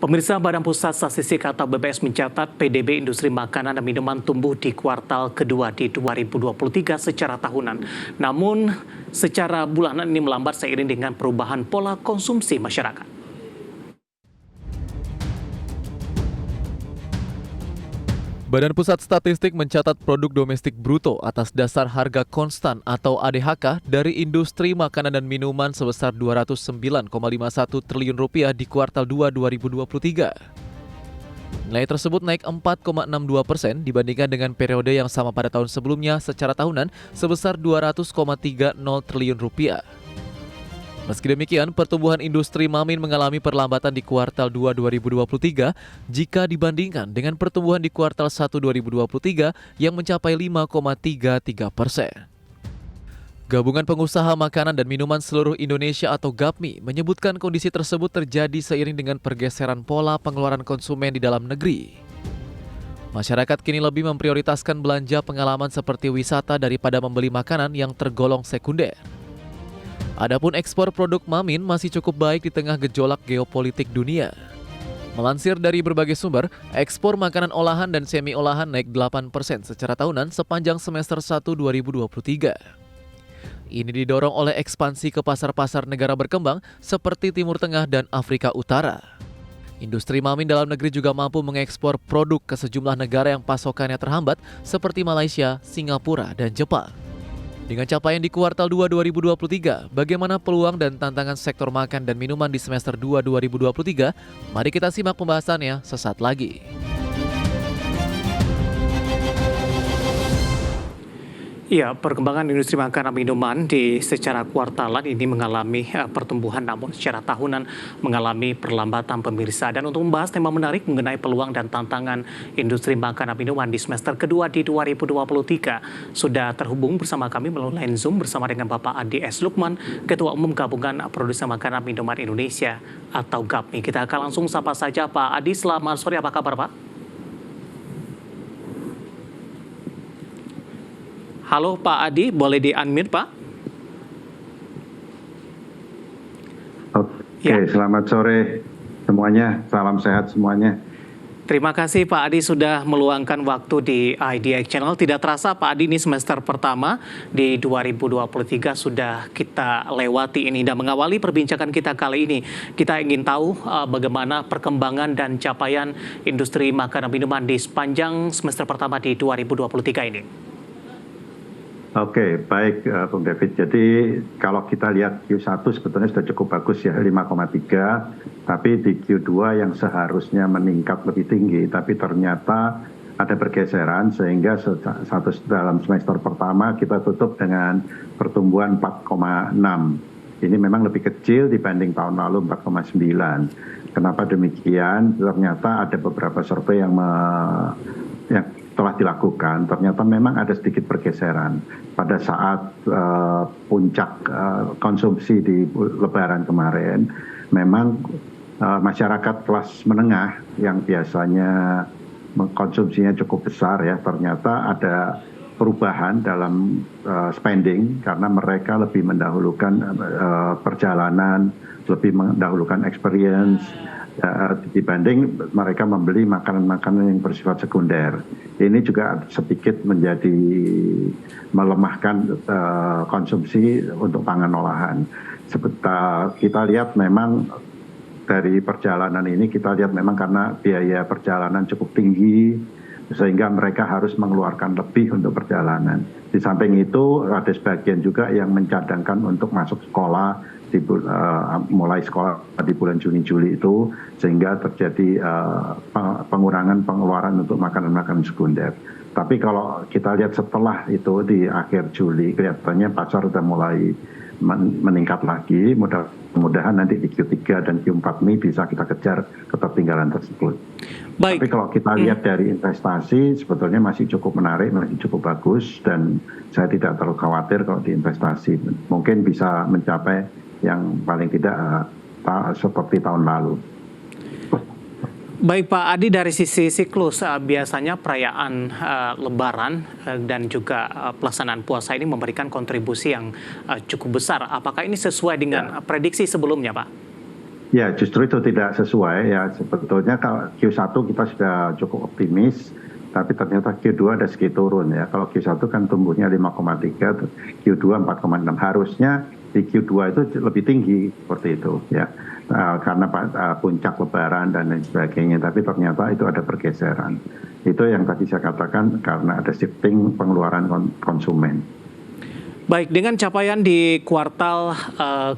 Pemirsa, Badan Pusat Statistik atau BPS mencatat PDB industri makanan dan minuman tumbuh di kuartal kedua di 2023 secara tahunan. Namun, secara bulanan ini melambat seiring dengan perubahan pola konsumsi masyarakat. Badan Pusat Statistik mencatat produk domestik bruto atas dasar harga konstan atau ADHK dari industri makanan dan minuman sebesar Rp209,51 triliun di kuartal 2 2023. Nilai tersebut naik 4,62% dibandingkan dengan periode yang sama pada tahun sebelumnya secara tahunan sebesar Rp200,30 triliun. Meski demikian, pertumbuhan industri mamin mengalami perlambatan di kuartal 2 2023 jika dibandingkan dengan pertumbuhan di kuartal 1 2023 yang mencapai 5,33%. Gabungan Pengusaha Makanan dan Minuman Seluruh Indonesia atau GAPMI menyebutkan kondisi tersebut terjadi seiring dengan pergeseran pola pengeluaran konsumen di dalam negeri. Masyarakat kini lebih memprioritaskan belanja pengalaman seperti wisata daripada membeli makanan yang tergolong sekunder. Adapun ekspor produk mamin masih cukup baik di tengah gejolak geopolitik dunia. Melansir dari berbagai sumber, ekspor makanan olahan dan semi-olahan naik 8% secara tahunan sepanjang semester 1 2023. Ini didorong oleh ekspansi ke pasar-pasar negara berkembang seperti Timur Tengah dan Afrika Utara. Industri mamin dalam negeri juga mampu mengekspor produk ke sejumlah negara yang pasokannya terhambat seperti Malaysia, Singapura, dan Jepang. Dengan capaian di kuartal 2 2023, bagaimana peluang dan tantangan sektor makan dan minuman di semester 2 2023? Mari kita simak pembahasannya sesaat lagi. Ya, perkembangan industri makanan minuman di secara kuartalan ini mengalami pertumbuhan, namun secara tahunan mengalami perlambatan pemirsa. Dan untuk membahas tema menarik mengenai peluang dan tantangan industri makanan minuman di semester kedua di 2023, sudah terhubung bersama kami melalui line Zoom bersama dengan Bapak Adi S. Lukman, Ketua Umum Gabungan Produsen Makanan Minuman Indonesia atau GAPMI. Kita akan langsung sapa saja Pak Adi. Selamat sore, apa kabar Pak? Halo Pak Adi, boleh di-unmute Pak? Oke, Selamat sore semuanya, salam sehat semuanya. Terima kasih Pak Adi sudah meluangkan waktu di IDX Channel. Tidak terasa Pak Adi, ini semester pertama di 2023 sudah kita lewati ini. Dan mengawali perbincangan kita kali ini, kita ingin tahu bagaimana perkembangan dan capaian industri makanan minuman di sepanjang semester pertama di 2023 ini. Oke, baik Bung David. Jadi kalau kita lihat Q1 sebetulnya sudah cukup bagus ya, 5,3. Tapi di Q2 yang seharusnya meningkat lebih tinggi, tapi ternyata ada pergeseran sehingga dalam semester pertama kita tutup dengan pertumbuhan 4,6. Ini memang lebih kecil dibanding tahun lalu 4,9. Kenapa demikian? Ternyata ada beberapa survei yang telah dilakukan, ternyata memang ada sedikit pergeseran pada saat puncak konsumsi di Lebaran kemarin. Memang masyarakat kelas menengah yang biasanya mengkonsumsinya cukup besar ya, ternyata ada perubahan dalam spending karena mereka lebih mendahulukan perjalanan, lebih mendahulukan experience dibanding mereka membeli makanan-makanan yang bersifat sekunder. Ini juga sedikit menjadi melemahkan konsumsi untuk pangan olahan. Kita lihat memang dari perjalanan ini, kita lihat memang karena biaya perjalanan cukup tinggi, sehingga mereka harus mengeluarkan lebih untuk perjalanan. Di samping itu ada sebagian juga yang mencadangkan untuk masuk sekolah, mulai sekolah di bulan Juni-Juli itu, sehingga terjadi pengurangan pengeluaran untuk makanan-makanan sekunder. Tapi kalau kita lihat setelah itu di akhir Juli, kelihatannya pasar sudah mulai meningkat lagi. Mudah-mudahan nanti di Q3 dan Q4 ini bisa kita kejar ketertinggalan tersebut. Baik. Tapi kalau kita lihat dari investasi, sebetulnya masih cukup menarik, masih cukup bagus, dan saya tidak terlalu khawatir kalau di investasi. Mungkin bisa mencapai yang paling tidak seperti tahun lalu. Baik Pak Adi, dari sisi siklus biasanya perayaan Lebaran dan juga pelaksanaan puasa ini memberikan kontribusi yang cukup besar. Apakah ini sesuai dengan prediksi sebelumnya Pak? Ya, justru itu tidak sesuai ya. Sebetulnya kalau Q1 kita sudah cukup optimis, tapi ternyata Q2 ada sedikit turun ya. Kalau Q1 kan tumbuhnya 5,3, Q2 4,6. Harusnya di Q2 itu lebih tinggi seperti itu ya. Karena puncak lebaran dan lain sebagainya, tapi ternyata itu ada pergeseran. Itu yang tadi saya katakan karena ada shifting pengeluaran konsumen. Baik, dengan capaian di kuartal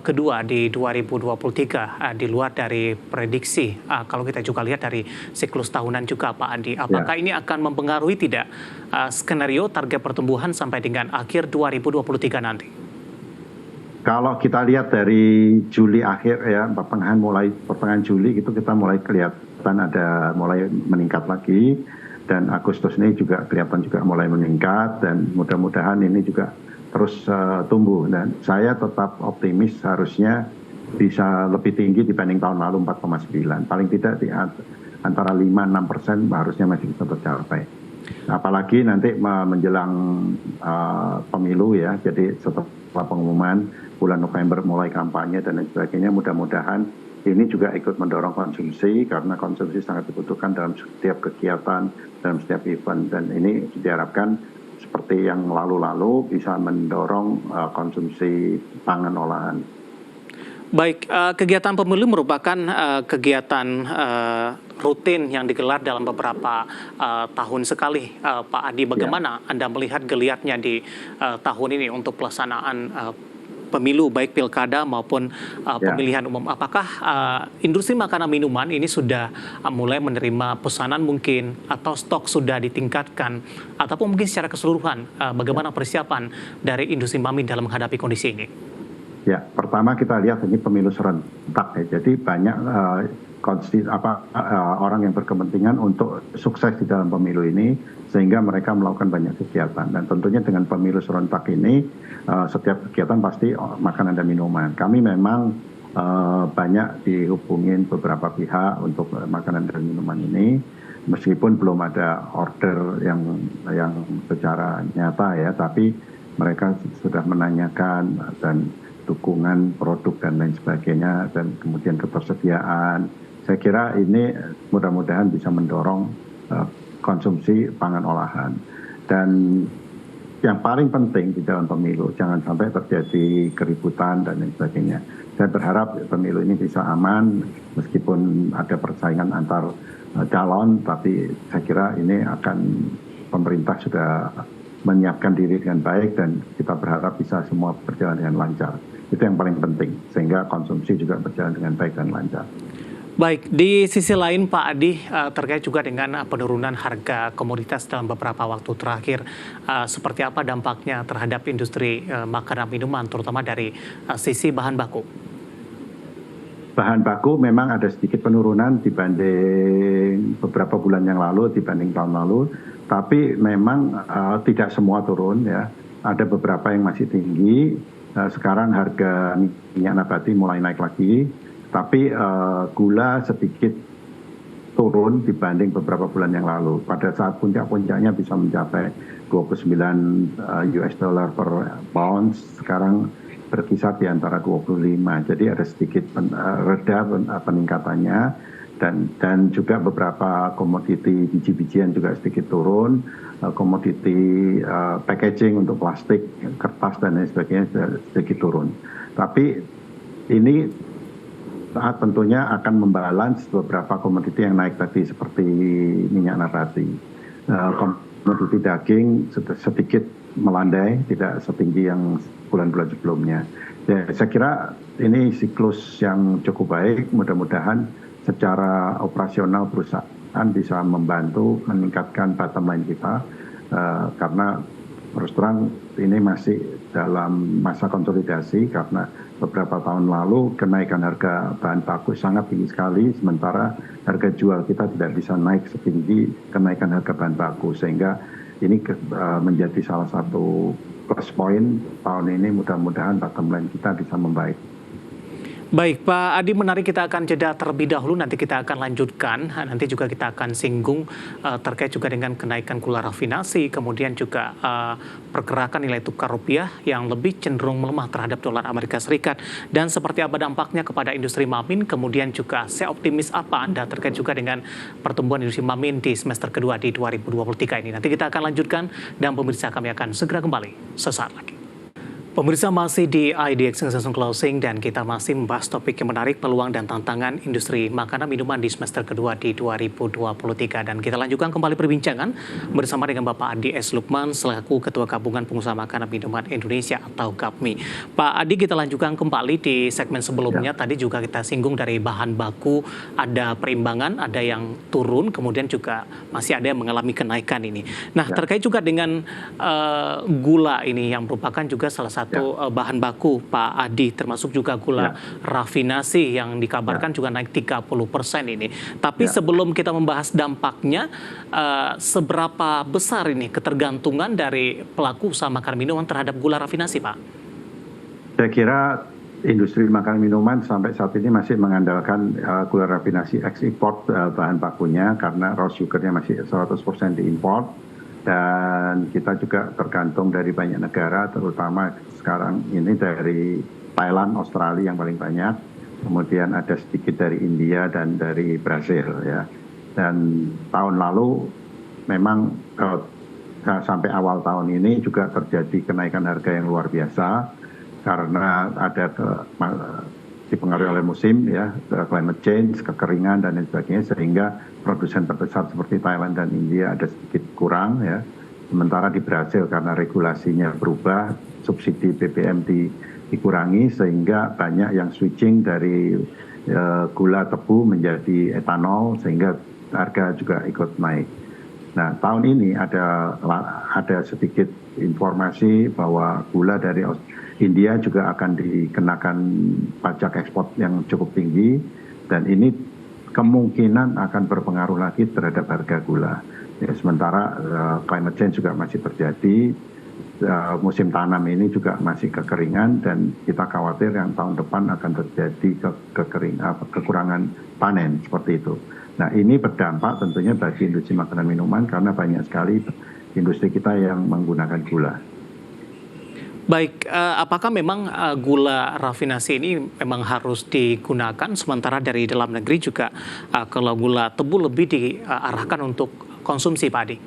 kedua di 2023 di luar dari prediksi, kalau kita juga lihat dari siklus tahunan juga Pak Andi, apakah ini akan mempengaruhi tidak skenario target pertumbuhan sampai dengan akhir 2023 nanti? Kalau kita lihat dari Juli akhir ya, pertengahan Juli itu kita mulai kelihatan ada mulai meningkat lagi, dan Agustus ini juga kelihatan juga mulai meningkat, dan mudah-mudahan ini juga terus tumbuh, dan saya tetap optimis harusnya bisa lebih tinggi dibanding tahun lalu 4,9, paling tidak di antara 5-6% harusnya masih bisa tercapai. Apalagi nanti menjelang pemilu ya, jadi setelah pengumuman bulan November mulai kampanye dan lain sebagainya, mudah-mudahan ini juga ikut mendorong konsumsi, karena konsumsi sangat dibutuhkan dalam setiap kegiatan, dalam setiap event, dan ini diharapkan seperti yang lalu-lalu bisa mendorong konsumsi pangan olahan. Baik, kegiatan pemilu merupakan kegiatan rutin yang digelar dalam beberapa tahun sekali. Pak Adi, bagaimana Anda melihat geliatnya di tahun ini untuk pelaksanaan pemilu, baik pilkada maupun pemilihan umum? Apakah industri makanan minuman ini sudah mulai menerima pesanan mungkin, atau stok sudah ditingkatkan, ataupun mungkin secara keseluruhan bagaimana persiapan dari industri mami dalam menghadapi kondisi ini? Ya, pertama kita lihat ini pemilu serentak ya, jadi banyak orang yang berkepentingan untuk sukses di dalam pemilu ini, sehingga mereka melakukan banyak kegiatan. Dan tentunya dengan pemilu serentak ini, setiap kegiatan pasti makanan dan minuman. Kami memang banyak dihubungin beberapa pihak untuk makanan dan minuman ini, meskipun belum ada order yang secara nyata ya, tapi mereka sudah menanyakan dan dukungan produk dan lain sebagainya, dan kemudian ketersediaan. Saya kira ini mudah-mudahan bisa mendorong konsumsi pangan olahan. Dan yang paling penting di dalam pemilu, jangan sampai terjadi keributan dan lain sebagainya. Saya berharap pemilu ini bisa aman, meskipun ada persaingan antar calon, tapi saya kira ini akan pemerintah sudah menyiapkan diri dengan baik, dan kita berharap bisa semua berjalan dengan lancar. Itu yang paling penting, sehingga konsumsi juga berjalan dengan baik dan lancar. Baik, di sisi lain Pak Adi, terkait juga dengan penurunan harga komoditas dalam beberapa waktu terakhir, seperti apa dampaknya terhadap industri makanan minuman, terutama dari sisi bahan baku? Bahan baku memang ada sedikit penurunan dibanding beberapa bulan yang lalu, dibanding tahun lalu, tapi memang tidak semua turun ya. Ada beberapa yang masih tinggi. Sekarang harga minyak nabati mulai naik lagi, tapi gula sedikit turun dibanding beberapa bulan yang lalu. Pada saat puncak-puncaknya bisa mencapai 29 US dollar per pound, sekarang berkisar di antara 25. Jadi ada sedikit reda peningkatannya, dan juga beberapa komoditi biji-bijian juga sedikit turun. Komoditi packaging untuk plastik, kertas dan lain sebagainya sedikit turun. Tapi ini tentunya akan membalance beberapa komoditi yang naik tadi, seperti minyak nabati. Komoditi daging sedikit melandai, tidak setinggi yang bulan-bulan sebelumnya. Ya, saya kira ini siklus yang cukup baik. Mudah-mudahan secara operasional perusahaan bisa membantu meningkatkan bottom line kita, karena terus terang ini masih dalam masa konsolidasi, karena beberapa tahun lalu kenaikan harga bahan baku sangat tinggi sekali, sementara harga jual kita tidak bisa naik setinggi kenaikan harga bahan baku, sehingga ini menjadi salah satu plus point tahun ini. Mudah-mudahan bottom line kita bisa membaik. Baik, Pak Adi, menarik, kita akan jeda terlebih dahulu, nanti kita akan lanjutkan, nanti juga kita akan singgung terkait juga dengan kenaikan gula rafinasi, kemudian juga pergerakan nilai tukar rupiah yang lebih cenderung melemah terhadap dolar Amerika Serikat, dan seperti apa dampaknya kepada industri Mamin, kemudian juga seoptimis apa Anda terkait juga dengan pertumbuhan industri Mamin di semester kedua di 2023 ini. Nanti kita akan lanjutkan, dan pemirsa kami akan segera kembali sesaat lagi. Pemirsa, masih di IDX Season Closing dan kita masih membahas topik yang menarik, peluang dan tantangan industri makanan minuman di semester kedua di 2023. Dan kita lanjutkan kembali perbincangan bersama dengan Bapak Adi S. Lukman selaku Ketua Gabungan Pengusaha Makanan Minuman Indonesia atau GAPMI. Pak Adi, kita lanjutkan kembali di segmen sebelumnya. Tadi juga kita singgung dari bahan baku, ada perimbangan, ada yang turun, kemudian juga masih ada yang mengalami kenaikan ini. Nah, terkait juga dengan gula ini yang merupakan juga salah satu bahan baku, Pak Adi, termasuk juga gula rafinasi yang dikabarkan juga naik 30% ini. Tapi sebelum kita membahas dampaknya, seberapa besar ini ketergantungan dari pelaku usaha makanan minuman terhadap gula rafinasi, Pak? Saya kira industri makanan minuman sampai saat ini masih mengandalkan gula rafinasi ekspor bahan bakunya karena raw sugarnya masih 100% diimpor. Dan kita juga tergantung dari banyak negara, terutama sekarang ini dari Thailand, Australia yang paling banyak. Kemudian ada sedikit dari India dan dari Brasil ya. Dan tahun lalu memang sampai awal tahun ini juga terjadi kenaikan harga yang luar biasa karena ada dipengaruhi oleh musim ya, climate change, kekeringan dan lain sebagainya, sehingga produsen terbesar seperti Thailand dan India ada sedikit kurang ya. Sementara di Brasil karena regulasinya berubah, subsidi BBM dikurangi sehingga banyak yang switching dari gula tebu menjadi etanol sehingga harga juga ikut naik. Nah, tahun ini ada sedikit informasi bahwa gula dari India juga akan dikenakan pajak ekspor yang cukup tinggi dan ini kemungkinan akan berpengaruh lagi terhadap harga gula. Ya, sementara climate change juga masih terjadi, musim tanam ini juga masih kekeringan dan kita khawatir yang tahun depan akan terjadi kekurangan panen seperti itu. Nah, ini berdampak tentunya bagi industri makanan minuman karena banyak sekali industri kita yang menggunakan gula. Baik, apakah memang gula rafinasi ini memang harus digunakan, sementara dari dalam negeri juga kalau gula tebu lebih diarahkan untuk konsumsi, Pak Adi?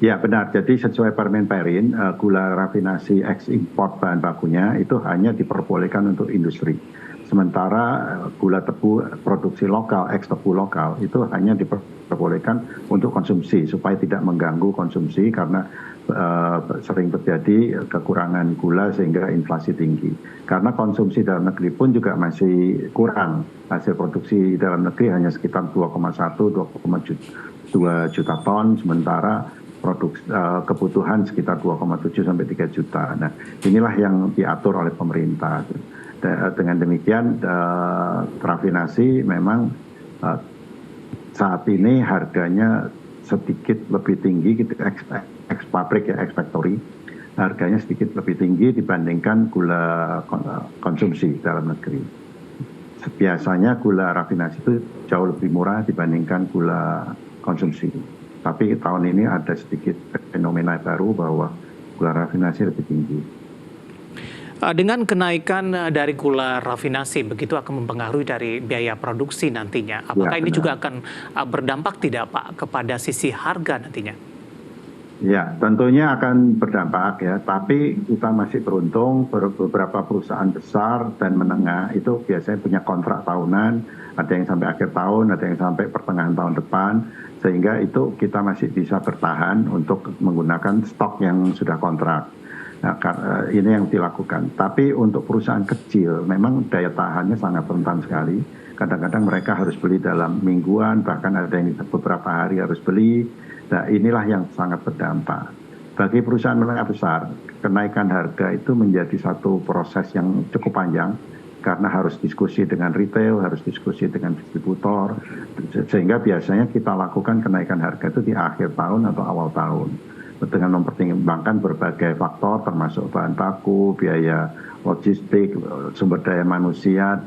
Ya benar, jadi sesuai Permen Perin, gula rafinasi ekspor bahan bakunya itu hanya diperbolehkan untuk industri. Sementara gula tebu produksi lokal, tebu lokal itu hanya diperbolehkan untuk konsumsi supaya tidak mengganggu konsumsi karena sering terjadi kekurangan gula sehingga inflasi tinggi. Karena konsumsi dalam negeri pun juga masih kurang. Hasil produksi dalam negeri hanya sekitar 2,2 juta ton, sementara kebutuhan sekitar 2,7 sampai 3 juta. Nah, inilah yang diatur oleh pemerintah. Dengan demikian, rafinasi memang saat ini harganya sedikit lebih tinggi, pabrik ya, factory, harganya sedikit lebih tinggi dibandingkan gula konsumsi dalam negeri. Biasanya gula rafinasi itu jauh lebih murah dibandingkan gula konsumsi. Tapi tahun ini ada sedikit fenomena baru bahwa gula rafinasi lebih tinggi. Dengan kenaikan dari gula rafinasi, begitu akan mempengaruhi dari biaya produksi nantinya. Apakah ini juga akan berdampak tidak, Pak, kepada sisi harga nantinya? Ya, tentunya akan berdampak ya. Tapi kita masih beruntung beberapa perusahaan besar dan menengah itu biasanya punya kontrak tahunan. Ada yang sampai akhir tahun, ada yang sampai pertengahan tahun depan. Sehingga itu kita masih bisa bertahan untuk menggunakan stok yang sudah kontrak. Nah, ini yang dilakukan. Tapi untuk perusahaan kecil, memang daya tahannya sangat rentan sekali. Kadang-kadang mereka harus beli dalam mingguan, bahkan ada yang beberapa hari harus beli. Nah, inilah yang sangat berdampak. Bagi perusahaan menengah besar, kenaikan harga itu menjadi satu proses yang cukup panjang. Karena harus diskusi dengan retail, harus diskusi dengan distributor. Sehingga biasanya kita lakukan kenaikan harga itu di akhir tahun atau awal tahun. dengan mempertimbangkan berbagai faktor termasuk bahan baku, biaya logistik, sumber daya manusia,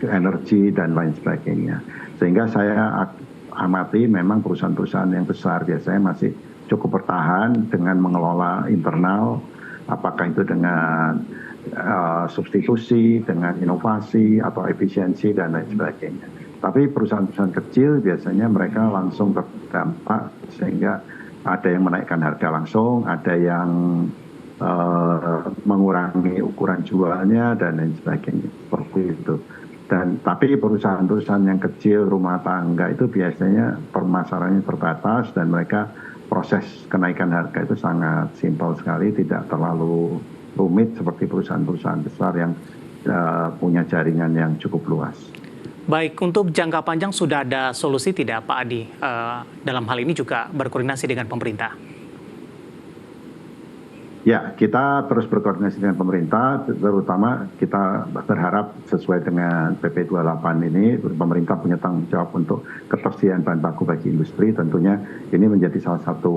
energi, dan lain sebagainya. Sehingga saya amati memang perusahaan-perusahaan yang besar biasanya masih cukup bertahan dengan mengelola internal, apakah itu dengan substitusi, dengan inovasi, atau efisiensi, dan lain sebagainya. Tapi perusahaan-perusahaan kecil biasanya mereka langsung terdampak sehingga ada yang menaikkan harga langsung, ada yang mengurangi ukuran jualnya dan lain sebagainya seperti itu. Tapi perusahaan-perusahaan yang kecil rumah tangga itu biasanya permasalahannya terbatas dan mereka proses kenaikan harga itu sangat simpel sekali, tidak terlalu rumit seperti perusahaan-perusahaan besar yang punya jaringan yang cukup luas. Baik, untuk jangka panjang sudah ada solusi tidak Pak Adi? Dalam hal ini juga berkoordinasi dengan pemerintah. Ya, kita terus berkoordinasi dengan pemerintah, terutama kita berharap sesuai dengan PP 28 ini, pemerintah punya tanggung jawab untuk ketersediaan bahan baku bagi industri, tentunya ini menjadi salah satu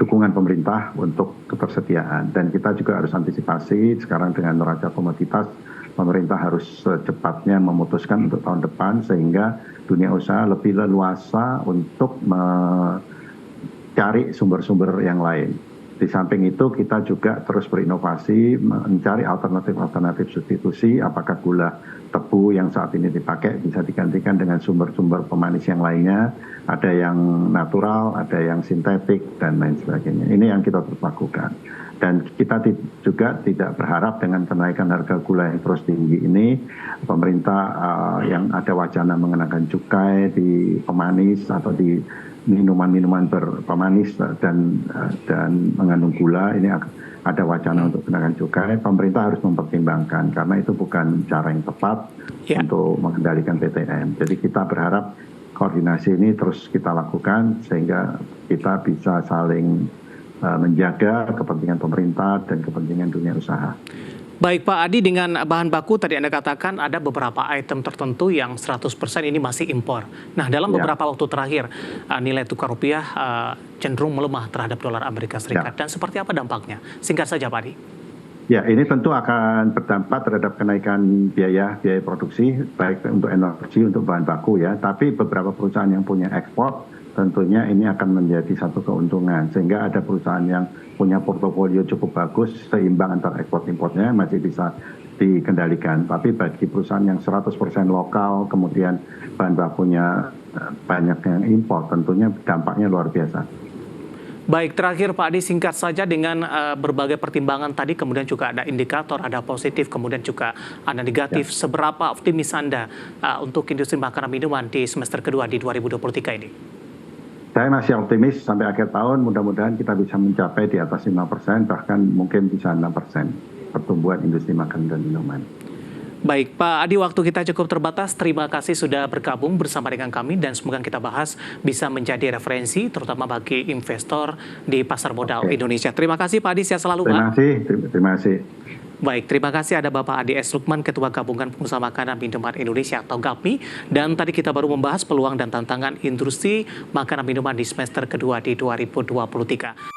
dukungan pemerintah untuk ketersediaan. Dan kita juga harus antisipasi sekarang dengan neraca komoditas, pemerintah harus secepatnya memutuskan untuk tahun depan sehingga dunia usaha lebih leluasa untuk mencari sumber-sumber yang lain. Di samping itu kita juga terus berinovasi mencari alternatif substitusi, apakah gula tebu yang saat ini dipakai bisa digantikan dengan sumber-sumber pemanis yang lainnya, ada yang natural, ada yang sintetik dan lain sebagainya. Ini yang kita terus lakukan. Dan kita juga tidak berharap dengan kenaikan harga gula yang terus tinggi ini, pemerintah yang ada wacana mengenakan cukai di pemanis atau di minuman-minuman berpemanis dan mengandung gula, ini ada wacana untuk kenakan cukai. Pemerintah harus mempertimbangkan karena itu bukan cara yang tepat untuk mengendalikan PTM. Jadi kita berharap koordinasi ini terus kita lakukan sehingga kita bisa saling menjaga kepentingan pemerintah dan kepentingan dunia usaha. Baik Pak Adi, dengan bahan baku tadi Anda katakan ada beberapa item tertentu yang 100% ini masih impor. Nah, dalam beberapa waktu terakhir nilai tukar rupiah cenderung melemah terhadap dolar Amerika Serikat. Dan seperti apa dampaknya? Singkat saja Pak Adi. Ya, ini tentu akan berdampak terhadap kenaikan biaya produksi, baik untuk energi, untuk bahan baku ya. Tapi beberapa perusahaan yang punya ekspor, tentunya ini akan menjadi satu keuntungan. Sehingga ada perusahaan yang punya portofolio cukup bagus, seimbang antara ekspor-importnya masih bisa dikendalikan. Tapi bagi perusahaan yang 100% lokal, kemudian bahan bakunya banyak yang impor, tentunya dampaknya luar biasa. Baik, terakhir Pak Adi, singkat saja dengan berbagai pertimbangan tadi, kemudian juga ada indikator, ada positif, kemudian juga ada negatif. Seberapa optimis Anda untuk industri makanan minuman di semester kedua di 2023 ini? Saya masih optimis sampai akhir tahun, mudah-mudahan kita bisa mencapai di atas 5%, bahkan mungkin bisa 6% pertumbuhan industri makanan dan minuman. Baik, Pak Adi, waktu kita cukup terbatas. Terima kasih sudah bergabung bersama dengan kami dan semoga kita bahas bisa menjadi referensi, terutama bagi investor di pasar modal Indonesia. Terima kasih Pak Adi, sehat selalu Pak. Terima kasih. Baik, terima kasih ada Bapak Adi S. Lukman, Ketua Gabungan Pengusaha Makanan Minuman Indonesia atau GAPMI. Dan tadi kita baru membahas peluang dan tantangan industri makanan minuman di semester kedua di 2023.